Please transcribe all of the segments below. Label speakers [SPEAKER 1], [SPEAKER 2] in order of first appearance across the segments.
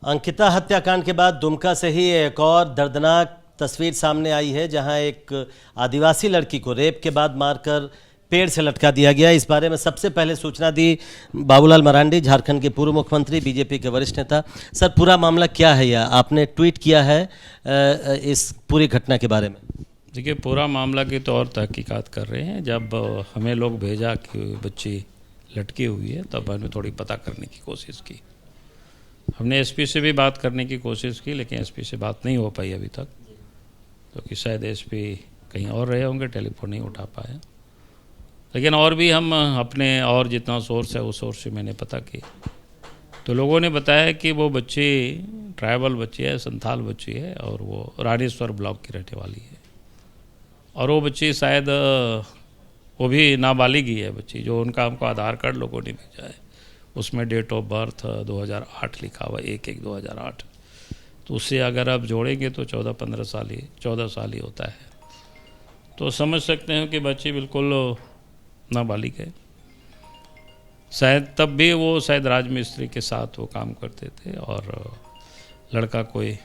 [SPEAKER 1] अंकिता हत्याकांड के बाद दुमका से ही एक और दर्दनाक तस्वीर सामने आई है, जहां एक आदिवासी लड़की को रेप के बाद मारकर पेड़ से लटका दिया गया। इस बारे में सबसे पहले सूचना दी बाबूलाल मरांडी, झारखंड के पूर्व मुख्यमंत्री, बीजेपी के वरिष्ठ नेता। सर, पूरा मामला क्या है? या आपने ट्वीट किया है इस पूरी घटना के बारे में?
[SPEAKER 2] देखिए, पूरा मामला की तो और तहकीकात कर रहे हैं। जब हमें लोग भेजा कि बच्ची लटकी हुई है, तब हमने थोड़ी पता करने की कोशिश की। हमने एसपी से भी बात करने की कोशिश की, लेकिन एसपी से बात नहीं हो पाई अभी तक, क्योंकि शायद एसपी कहीं और रहे होंगे, टेलीफोन नहीं उठा पाया। लेकिन और भी हम अपने और जितना सोर्स है उस सोर्स से मैंने पता की, तो लोगों ने बताया कि वो बच्ची ट्राइबल बच्ची है, संथाल बच्ची है, और वो रानीश्वर ब्लॉक की रहने वाली है। और वो बच्ची शायद वो भी नाबालिग ही है बच्ची। जो उनका हमको आधार कार्ड लोगों ने भेजा है, उसमें डेट ऑफ बर्थ 2008 लिखा हुआ, 1/1/2008। तो उससे अगर आप जोड़ेंगे तो 14 साल ही होता है। तो समझ सकते हैं कि बच्ची बिल्कुल नाबालिग है। शायद तब भी वो शायद राजमिस्त्री के साथ वो काम करते थे, और लड़का कोई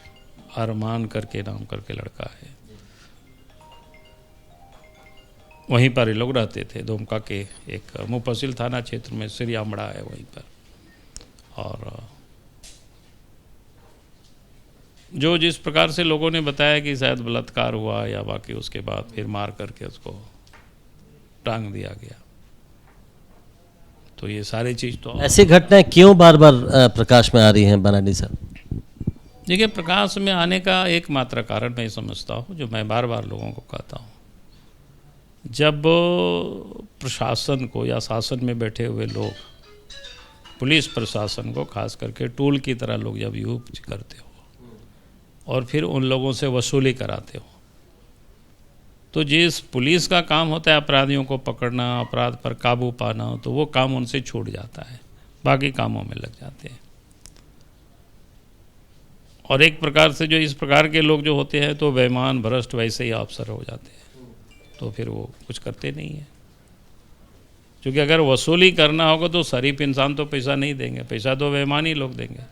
[SPEAKER 2] अरमान करके नाम करके लड़का है, वहीं पर ये लोग रहते थे। दुमका के एक मुफस्सिल थाना क्षेत्र में श्री आमड़ा है वहीं पर। और जो जिस प्रकार से लोगों ने बताया कि शायद बलात्कार हुआ या बाकी, उसके बाद फिर मार करके उसको टांग दिया गया। तो ये सारी चीज़ तो
[SPEAKER 1] ऐसी घटनाएं क्यों बार बार प्रकाश में आ रही हैं मरांडी साहब?
[SPEAKER 2] देखिए, प्रकाश में आने का एकमात्र कारण मैं समझता हूँ, जो मैं बार बार लोगों को कहता हूँ, जब प्रशासन को या शासन में बैठे हुए लोग पुलिस प्रशासन को खास करके टूल की तरह लोग जब यूज करते हो और फिर उन लोगों से वसूली कराते हो, तो जिस पुलिस का काम होता है अपराधियों को पकड़ना, अपराध पर काबू पाना, तो वो काम उनसे छूट जाता है, बाकी कामों में लग जाते हैं। और एक प्रकार से जो इस प्रकार के लोग जो होते हैं तो बेईमान भ्रष्ट वैसे ही अफसर हो जाते हैं, तो फिर वो कुछ करते नहीं है। क्योंकि अगर वसूली करना होगा तो शरीफ इंसान तो पैसा नहीं देंगे, पैसा तो बेईमान ही लोग देंगे।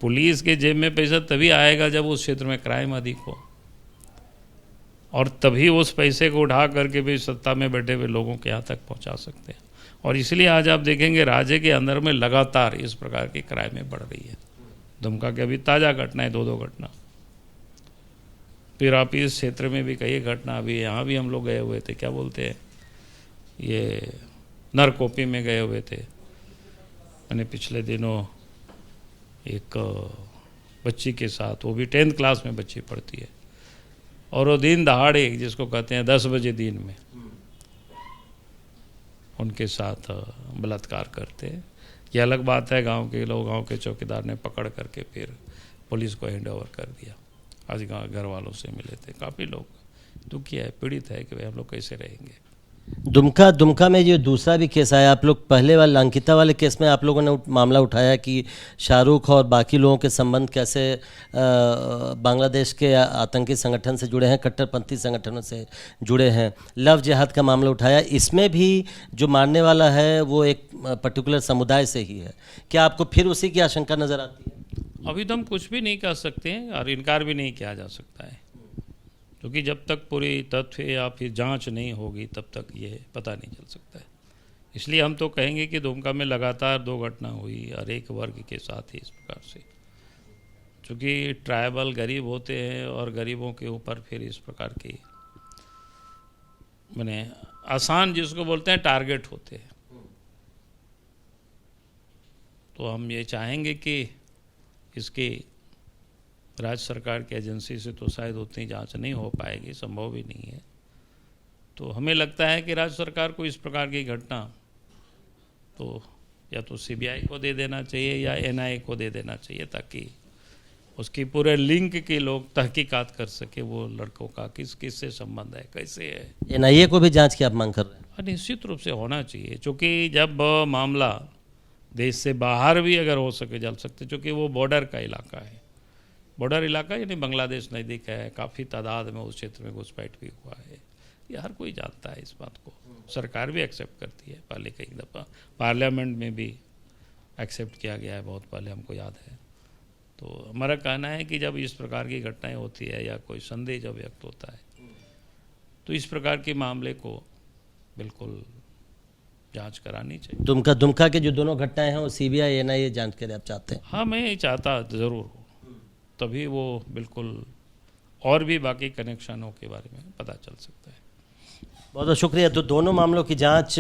[SPEAKER 2] पुलिस के जेब में पैसा तभी आएगा जब उस क्षेत्र में क्राइम अधिक हो, और तभी उस पैसे को उठा करके भी सत्ता में बैठे हुए लोगों के यहाँ तक पहुँचा सकते हैं। और इसलिए आज आप देखेंगे राज्य के अंदर में लगातार इस प्रकार की क्राइमें बढ़ रही है। दुमका की अभी ताज़ा घटना है, 2 घटना। फिर आप इस क्षेत्र में भी कई घटना, अभी यहाँ भी हम लोग गए हुए थे, क्या बोलते हैं, ये नरकोपी में गए हुए थे। मैंने पिछले दिनों एक बच्ची के साथ, वो भी 10th क्लास में बच्ची पढ़ती है, और वो दिन दहाड़े, जिसको कहते हैं 10 बजे दिन में, उनके साथ बलात्कार करते हैं। ये अलग बात है, गांव के लोग, गांव के चौकीदार ने पकड़ करके फिर पुलिस को हैंड ओवर कर दिया। आज गाँव घर वालों से मिले थे, काफ़ी लोग दुखी है, पीड़ित है कि भाई हम लोग कैसे रहेंगे।
[SPEAKER 1] दुमका में जो दूसरा भी केस आया, आप लोग पहले वाले अंकिता वाले केस में आप लोगों ने मामला उठाया कि शाहरुख और बाकी लोगों के संबंध कैसे बांग्लादेश के आतंकी संगठन से जुड़े हैं, कट्टरपंथी संगठनों से जुड़े हैं। लव जिहाद का मामला उठाया, इसमें भी जो मारने वाला है वो एक पर्टिकुलर समुदाय से ही है। क्या आपको फिर उसी की आशंका नज़र आती है?
[SPEAKER 2] अभी तो हम कुछ भी नहीं कह सकते हैं और इनकार भी नहीं किया जा सकता है, क्योंकि जब तक पूरी तथ्य या फिर जांच नहीं होगी तब तक ये पता नहीं चल सकता है। इसलिए हम तो कहेंगे कि दुमका में लगातार 2 घटना हुई और एक वर्ग के साथ ही इस प्रकार से, क्योंकि ट्राइबल गरीब होते हैं और गरीबों के ऊपर फिर इस प्रकार की माने आसान, जिसको बोलते हैं, टारगेट होते हैं। तो हम ये चाहेंगे कि इसकी राज्य सरकार की एजेंसी से तो शायद उतनी जांच नहीं हो पाएगी, संभव भी नहीं है। तो हमें लगता है कि राज्य सरकार को इस प्रकार की घटना तो या तो सीबीआई को दे देना चाहिए या एनआईए को दे देना चाहिए, ताकि उसकी पूरे लिंक के लोग तहकीकात कर सके, वो लड़कों का किस किस से संबंध है, कैसे है।
[SPEAKER 1] एनआईए को भी जांच की आप मांग कर रहे हैं?
[SPEAKER 2] निश्चित रूप से होना चाहिए, क्योंकि जब मामला देश से बाहर भी अगर हो सके जल सकते, क्योंकि वो बॉर्डर का इलाका है, बॉर्डर इलाका यानी बांग्लादेश नज़दीक है, काफ़ी तादाद में उस क्षेत्र में घुसपैठ भी हुआ है। ये हर कोई जानता है इस बात को, सरकार भी एक्सेप्ट करती है। पहले कई दफ़ा पार्लियामेंट में भी एक्सेप्ट किया गया है, बहुत पहले, हमको याद है। तो हमारा कहना है कि जब इस प्रकार की घटनाएं होती है या कोई संदेह जब व्यक्त होता है तो इस प्रकार के मामले को बिल्कुल जांच करानी चाहिए।
[SPEAKER 1] दुमका के जो दोनों घटनाएं हैं वो सीबीआई एनआईए जांच के लिए आप चाहते हैं?
[SPEAKER 2] हाँ, मैं ये चाहता ज़रूर हूँ, तभी वो बिल्कुल और भी बाकी कनेक्शनों के बारे में पता चल सकता है।
[SPEAKER 1] बहुत बहुत शुक्रिया। तो दोनों मामलों की जांच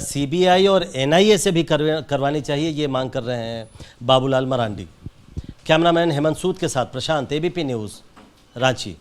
[SPEAKER 1] सीबीआई और एनआईए से भी करवानी चाहिए, ये मांग कर रहे हैं बाबूलाल मरांडी। कैमरामैन हेमंत सूद के साथ प्रशांत, एबीपी न्यूज़, रांची।